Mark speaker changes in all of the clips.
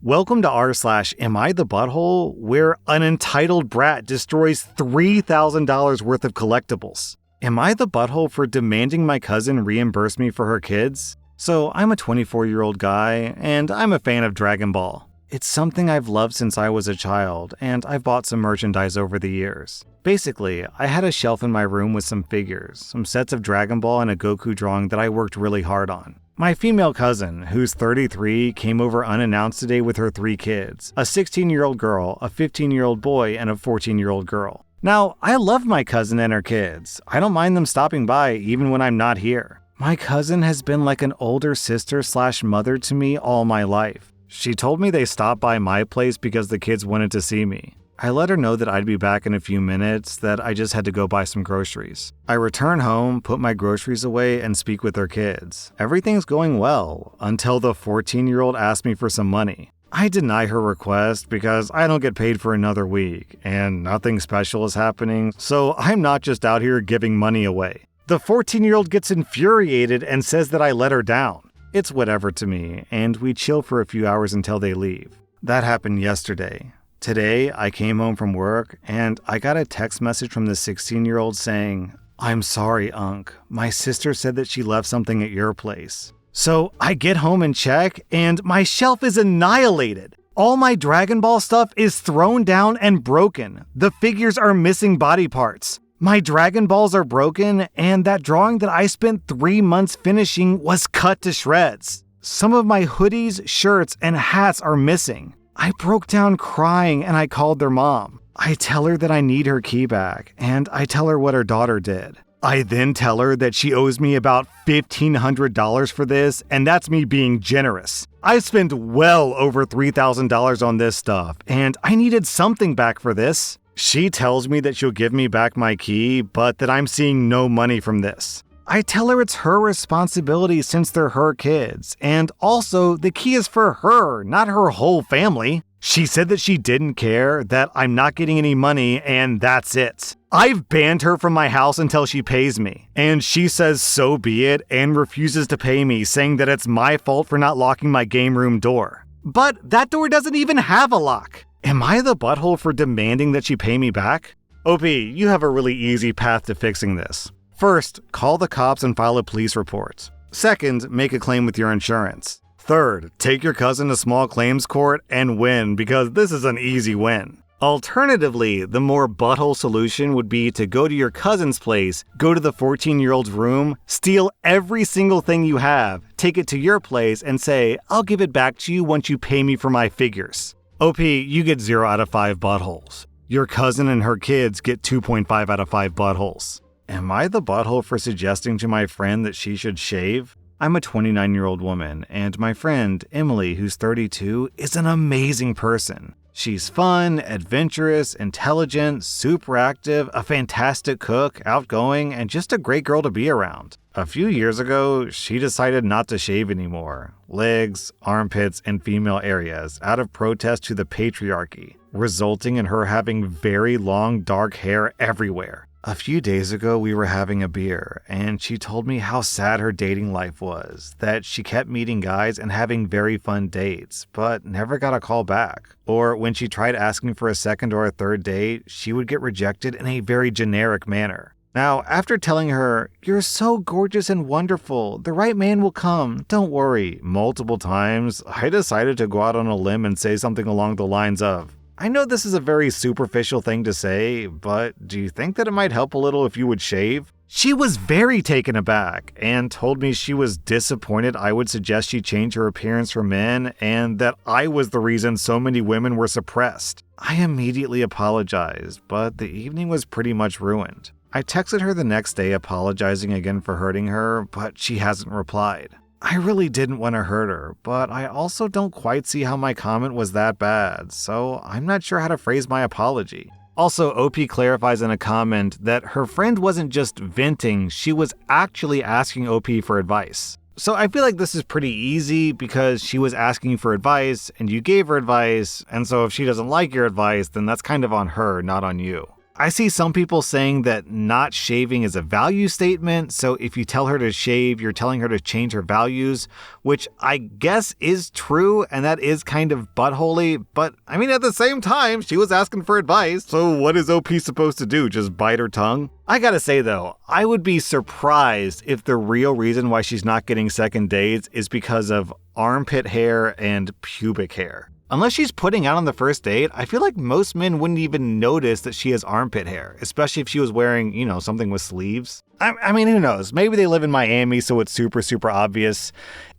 Speaker 1: Welcome to rSlash Am I the Butthole, where an entitled brat destroys $3,000 worth of collectibles. Am I the butthole for demanding my cousin reimburse me for her kids? So I'm a 24-year-old guy, and I'm a fan of Dragon Ball. It's something I've loved since I was a child, and I've bought some merchandise over the years. Basically, I had a shelf in my room with some figures, some sets of Dragon Ball and a Goku drawing that I worked really hard on. My female cousin, who's 33, came over unannounced today with her 3 kids, a 16-year-old girl, a 15-year-old boy, and a 14-year-old girl. Now, I love my cousin and her kids. I don't mind them stopping by even when I'm not here. My cousin has been like an older sister/mother to me all my life. She told me they stopped by my place because the kids wanted to see me. I let her know that I'd be back in a few minutes, that I just had to go buy some groceries. I return home, put my groceries away, and speak with their kids. Everything's going well, until the 14-year-old asks me for some money. I deny her request because I don't get paid for another week, and nothing special is happening, so I'm not just out here giving money away. The 14-year-old gets infuriated and says that I let her down. It's whatever to me, and we chill for a few hours until they leave. That happened yesterday. Today, I came home from work, and I got a text message from the 16-year-old saying, "I'm sorry, Unc. My sister said that she left something at your place." So I get home and check, and my shelf is annihilated. All my Dragon Ball stuff is thrown down and broken. The figures are missing body parts. My Dragon Balls are broken, and that drawing that I spent 3 months finishing was cut to shreds. Some of my hoodies, shirts, and hats are missing. I broke down crying and I called their mom. I tell her that I need her key back, and I tell her what her daughter did. I then tell her that she owes me about $1,500 for this, and that's me being generous. I spent well over $3,000 on this stuff, and I needed something back for this. She tells me that she'll give me back my key, but that I'm seeing no money from this. I tell her it's her responsibility since they're her kids, and also the key is for her, not her whole family. She said that she didn't care, that I'm not getting any money, and that's it. I've banned her from my house until she pays me, and she says so be it and refuses to pay me, saying that it's my fault for not locking my game room door. But that door doesn't even have a lock. Am I the butthole for demanding that she pay me back? OP, you have a really easy path to fixing this. First, call the cops and file a police report. Second, make a claim with your insurance. Third, take your cousin to small claims court and win, because this is an easy win. Alternatively, the more butthole solution would be to go to your cousin's place, go to the 14-year-old's room, steal every single thing you have, take it to your place, and say, "I'll give it back to you once you pay me for my figures." OP, you get 0 out of 5 buttholes. Your cousin and her kids get 2.5 out of 5 buttholes. Am I the butthole for suggesting to my friend that she should shave? I'm a 29-year-old woman, and my friend, Emily, who's 32, is an amazing person. She's fun, adventurous, intelligent, super active, a fantastic cook, outgoing, and just a great girl to be around. A few years ago, she decided not to shave anymore. Legs, armpits, and female areas, out of protest to the patriarchy, resulting in her having very long, dark hair everywhere. A few days ago, we were having a beer, and she told me how sad her dating life was, that she kept meeting guys and having very fun dates, but never got a call back. Or when she tried asking for a second or a third date, she would get rejected in a very generic manner. Now, after telling her, "You're so gorgeous and wonderful, the right man will come, don't worry," multiple times, I decided to go out on a limb and say something along the lines of, "I know this is a very superficial thing to say, but do you think that it might help a little if you would shave?" She was very taken aback and told me she was disappointed I would suggest she change her appearance for men and that I was the reason so many women were suppressed. I immediately apologized, but the evening was pretty much ruined. I texted her the next day apologizing again for hurting her, but she hasn't replied. I really didn't want to hurt her, but I also don't quite see how my comment was that bad, so I'm not sure how to phrase my apology. Also, OP clarifies in a comment that her friend wasn't just venting, she was actually asking OP for advice. So I feel like this is pretty easy because she was asking you for advice and you gave her advice, and so if she doesn't like your advice, then that's kind of on her, not on you. I see some people saying that not shaving is a value statement, so if you tell her to shave, you're telling her to change her values, which I guess is true, and that is kind of buttholy, but I mean, at the same time, she was asking for advice, so what is OP supposed to do, just bite her tongue? I gotta say though, I would be surprised if the real reason why she's not getting second dates is because of armpit hair and pubic hair. Unless she's putting out on the first date, I feel like most men wouldn't even notice that she has armpit hair, especially if she was wearing, something with sleeves. I mean, who knows? Maybe they live in Miami, so it's super, super obvious.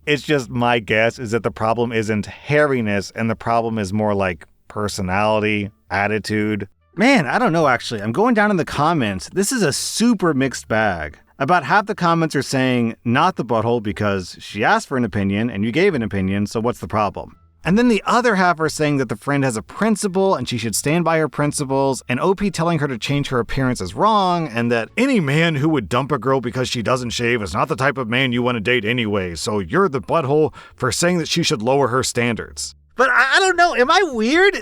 Speaker 1: It's just my guess is that the problem isn't hairiness, and the problem is more like personality, attitude. Man, I don't know, actually. I'm going down in the comments. This is a super mixed bag. About half the comments are saying, not the butthole because she asked for an opinion and you gave an opinion, so what's the problem? And then the other half are saying that the friend has a principle and she should stand by her principles, and OP telling her to change her appearance is wrong, and that any man who would dump a girl because she doesn't shave is not the type of man you want to date anyway, so you're the butthole for saying that she should lower her standards. But I don't know, am I weird?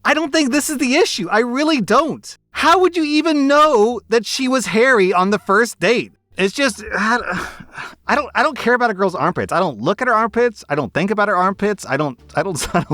Speaker 1: I don't think this is the issue. I really don't. How would you even know that she was hairy on the first date? It's just, I don't care about a girl's armpits. I don't look at her armpits. I don't think about her armpits. I don't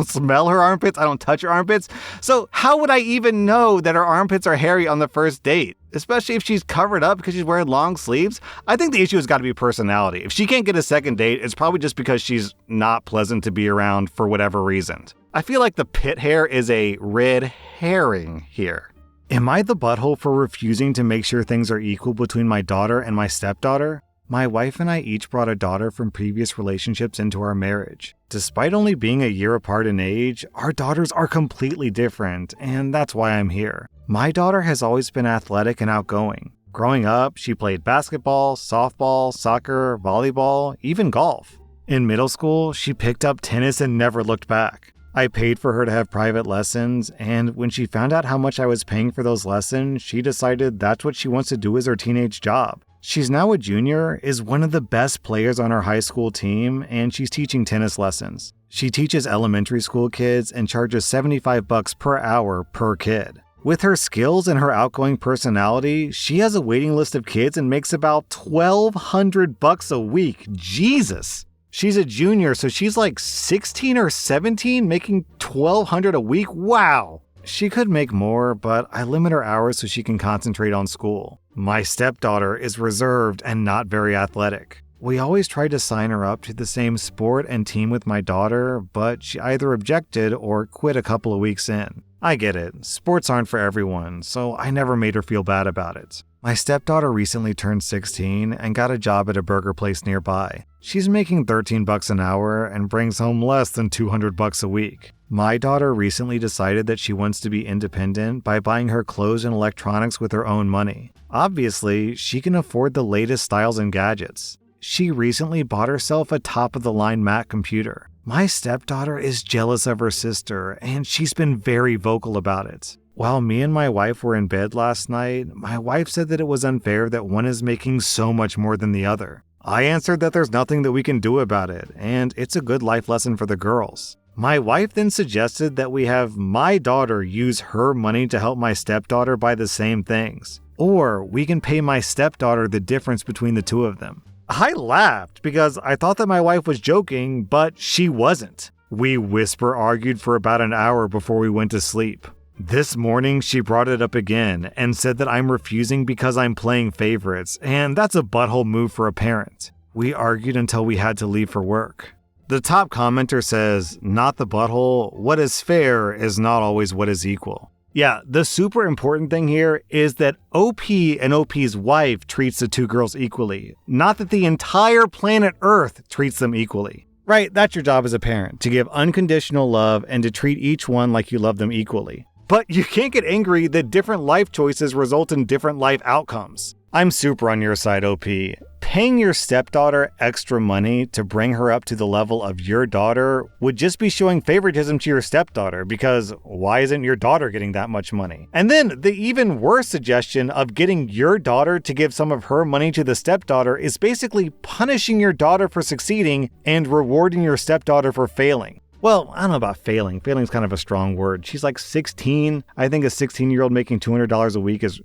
Speaker 1: smell her armpits. I don't touch her armpits. So how would I even know that her armpits are hairy on the first date? Especially if she's covered up because she's wearing long sleeves. I think the issue has got to be personality. If she can't get a second date, it's probably just because she's not pleasant to be around for whatever reason. I feel like the pit hair is a red herring here. Am I the butthole for refusing to make sure things are equal between my daughter and my stepdaughter? My wife and I each brought a daughter from previous relationships into our marriage. Despite only being a year apart in age, our daughters are completely different, and that's why I'm here. My daughter has always been athletic and outgoing. Growing up, she played basketball, softball, soccer, volleyball, even golf. In middle school, she picked up tennis and never looked back. I paid for her to have private lessons, and when she found out how much I was paying for those lessons, she decided that's what she wants to do as her teenage job. She's now a junior, is one of the best players on her high school team, and she's teaching tennis lessons. She teaches elementary school kids and charges $75 per hour per kid. With her skills and her outgoing personality, she has a waiting list of kids and makes about $1,200 a week. Jesus! She's a junior, so she's like 16 or 17, making $1,200 a week? Wow! She could make more, but I limit her hours so she can concentrate on school. My stepdaughter is reserved and not very athletic. We always tried to sign her up to the same sport and team with my daughter, but she either objected or quit a couple of weeks in. I get it, sports aren't for everyone, so I never made her feel bad about it. My stepdaughter recently turned 16 and got a job at a burger place nearby. She's making $13 an hour and brings home less than $200 a week. My daughter recently decided that she wants to be independent by buying her clothes and electronics with her own money. Obviously, she can afford the latest styles and gadgets. She recently bought herself a top-of-the-line Mac computer. My stepdaughter is jealous of her sister, and she's been very vocal about it. While me and my wife were in bed last night, my wife said that it was unfair that one is making so much more than the other. I answered that there's nothing that we can do about it, and it's a good life lesson for the girls. My wife then suggested that we have my daughter use her money to help my stepdaughter buy the same things, or we can pay my stepdaughter the difference between the two of them. I laughed because I thought that my wife was joking, but she wasn't. We whisper argued for about an hour before we went to sleep. This morning, she brought it up again and said that I'm refusing because I'm playing favorites, and that's a butthole move for a parent. We argued until we had to leave for work. The top commenter says, not the butthole, what is fair is not always what is equal. Yeah, the super important thing here is that OP and OP's wife treats the two girls equally, not that the entire planet Earth treats them equally. Right, that's your job as a parent, to give unconditional love and to treat each one like you love them equally. But you can't get angry that different life choices result in different life outcomes. I'm super on your side, OP. Paying your stepdaughter extra money to bring her up to the level of your daughter would just be showing favoritism to your stepdaughter, because why isn't your daughter getting that much money? And then the even worse suggestion of getting your daughter to give some of her money to the stepdaughter is basically punishing your daughter for succeeding and rewarding your stepdaughter for failing. Well, I don't know about failing. Failing's kind of a strong word. She's like 16. I think a 16-year-old making $200 a week is,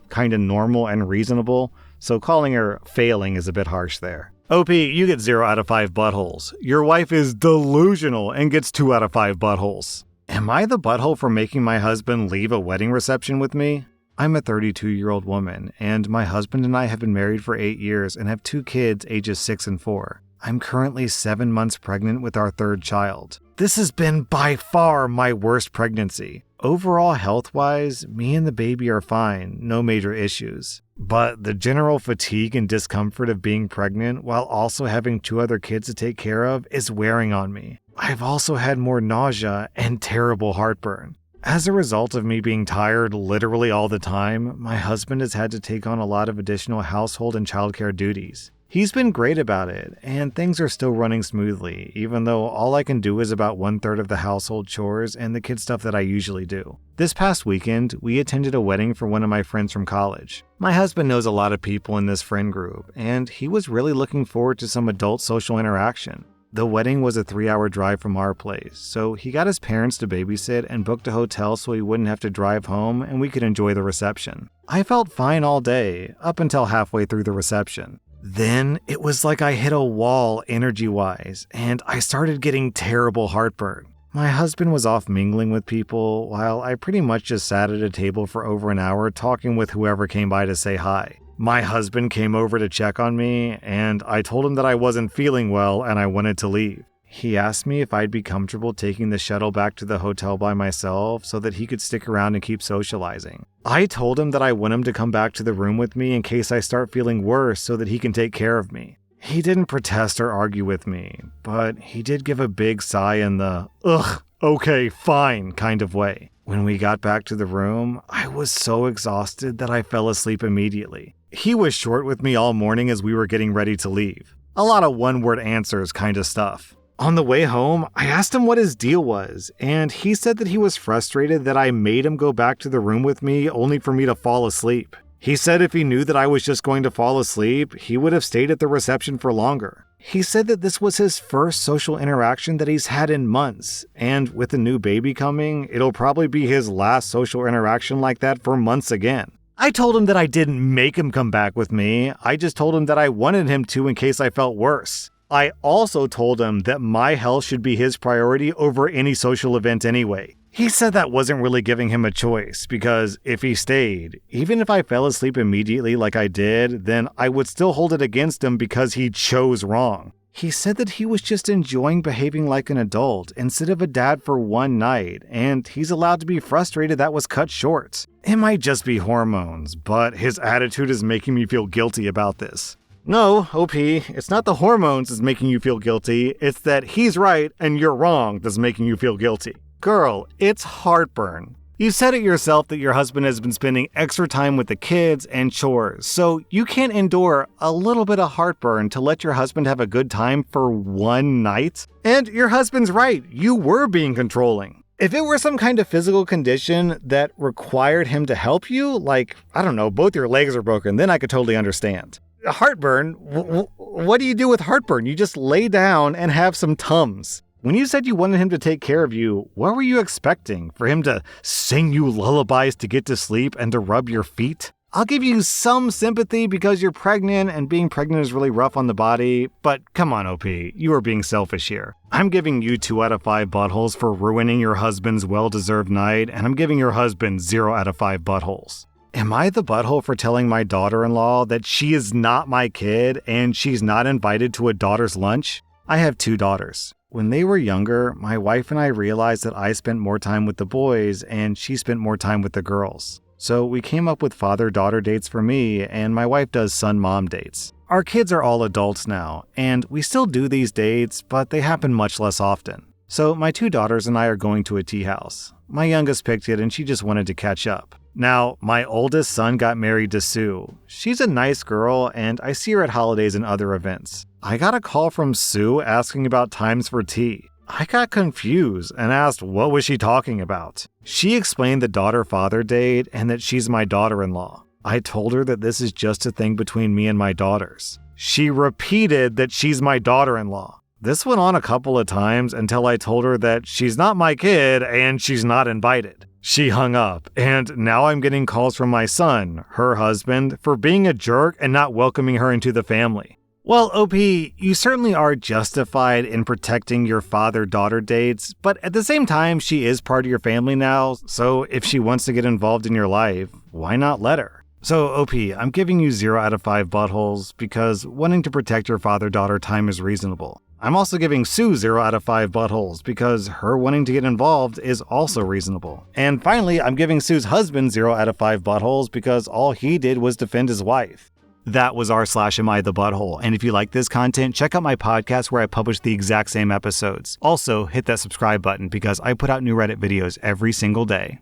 Speaker 1: kind of normal and reasonable. So calling her failing is a bit harsh there. OP, you get 0 out of 5 buttholes. Your wife is delusional and gets 2 out of 5 buttholes. Am I the butthole for making my husband leave a wedding reception with me? I'm a 32-year-old woman, and my husband and I have been married for 8 years and have 2 kids ages 6 and 4. I'm currently 7 months pregnant with our 3rd child. This has been by far my worst pregnancy. Overall health-wise, me and the baby are fine, no major issues. But the general fatigue and discomfort of being pregnant while also having 2 other kids to take care of is wearing on me. I've also had more nausea and terrible heartburn. As a result of me being tired literally all the time, my husband has had to take on a lot of additional household and childcare duties. He's been great about it, and things are still running smoothly, even though all I can do is about 1/3 of the household chores and the kid stuff that I usually do. This past weekend, we attended a wedding for one of my friends from college. My husband knows a lot of people in this friend group, and he was really looking forward to some adult social interaction. The wedding was a 3-hour drive from our place, so he got his parents to babysit and booked a hotel so he wouldn't have to drive home and we could enjoy the reception. I felt fine all day, up until halfway through the reception. Then it was like I hit a wall energy-wise, and I started getting terrible heartburn. My husband was off mingling with people, while I pretty much just sat at a table for over an hour talking with whoever came by to say hi. My husband came over to check on me, and I told him that I wasn't feeling well and I wanted to leave. He asked me if I'd be comfortable taking the shuttle back to the hotel by myself so that he could stick around and keep socializing. I told him that I want him to come back to the room with me in case I start feeling worse so that he can take care of me. He didn't protest or argue with me, but he did give a big sigh in the, "Ugh, okay, fine" kind of way. When we got back to the room, I was so exhausted that I fell asleep immediately. He was short with me all morning as we were getting ready to leave. A lot of one-word answers kind of stuff. On the way home, I asked him what his deal was, and he said that he was frustrated that I made him go back to the room with me only for me to fall asleep. He said if he knew that I was just going to fall asleep, he would have stayed at the reception for longer. He said that this was his first social interaction that he's had in months, and with a new baby coming, it'll probably be his last social interaction like that for months again. I told him that I didn't make him come back with me, I just told him that I wanted him to in case I felt worse. I also told him that my health should be his priority over any social event anyway. He said that wasn't really giving him a choice, because if he stayed, even if I fell asleep immediately like I did, then I would still hold it against him because he chose wrong. He said that he was just enjoying behaving like an adult instead of a dad for one night, and he's allowed to be frustrated that was cut short. It might just be hormones, but his attitude is making me feel guilty about this. No, OP, it's not the hormones that's making you feel guilty, it's that he's right and you're wrong that's making you feel guilty. Girl, it's heartburn. You said it yourself that your husband has been spending extra time with the kids and chores, so you can't endure a little bit of heartburn to let your husband have a good time for one night? And your husband's right, you were being controlling. If it were some kind of physical condition that required him to help you, like, I don't know, both your legs are broken, then I could totally understand. Heartburn? What do you do with heartburn? You just lay down and have some Tums. When you said you wanted him to take care of you, what were you expecting? For him to sing you lullabies to get to sleep and to rub your feet? I'll give you some sympathy because you're pregnant and being pregnant is really rough on the body, but come on, OP, you are being selfish here. I'm giving you 2 out of 5 buttholes for ruining your husband's well-deserved night, and I'm giving your husband 0 out of 5 buttholes. Am I the butthole for telling my daughter-in-law that she is not my kid and she's not invited to a daughter's lunch? I have 2 daughters. When they were younger, my wife and I realized that I spent more time with the boys and she spent more time with the girls. So we came up with father-daughter dates for me, and my wife does son-mom dates. Our kids are all adults now, and we still do these dates, but they happen much less often. So my 2 daughters and I are going to a tea house. My youngest picked it and she just wanted to catch up. Now, my oldest son got married to Sue. She's a nice girl, and I see her at holidays and other events. I got a call from Sue asking about times for tea. I got confused and asked what was she talking about. She explained the daughter-father date and that she's my daughter-in-law. I told her that this is just a thing between me and my daughters. She repeated that she's my daughter-in-law. This went on a couple of times until I told her that she's not my kid and she's not invited. She hung up, and now I'm getting calls from my son, her husband, for being a jerk and not welcoming her into the family. Well, OP, you certainly are justified in protecting your father-daughter dates, but at the same time, she is part of your family now, so if she wants to get involved in your life, why not let her? So, OP, I'm giving you 0 out of 5 buttholes because wanting to protect your father-daughter time is reasonable. I'm also giving Sue 0 out of 5 buttholes because her wanting to get involved is also reasonable. And finally, I'm giving Sue's husband 0 out of 5 buttholes because all he did was defend his wife. That was r/Am I the Butthole, and if you like this content, check out my podcast where I publish the exact same episodes. Also, hit that subscribe button because I put out new Reddit videos every single day.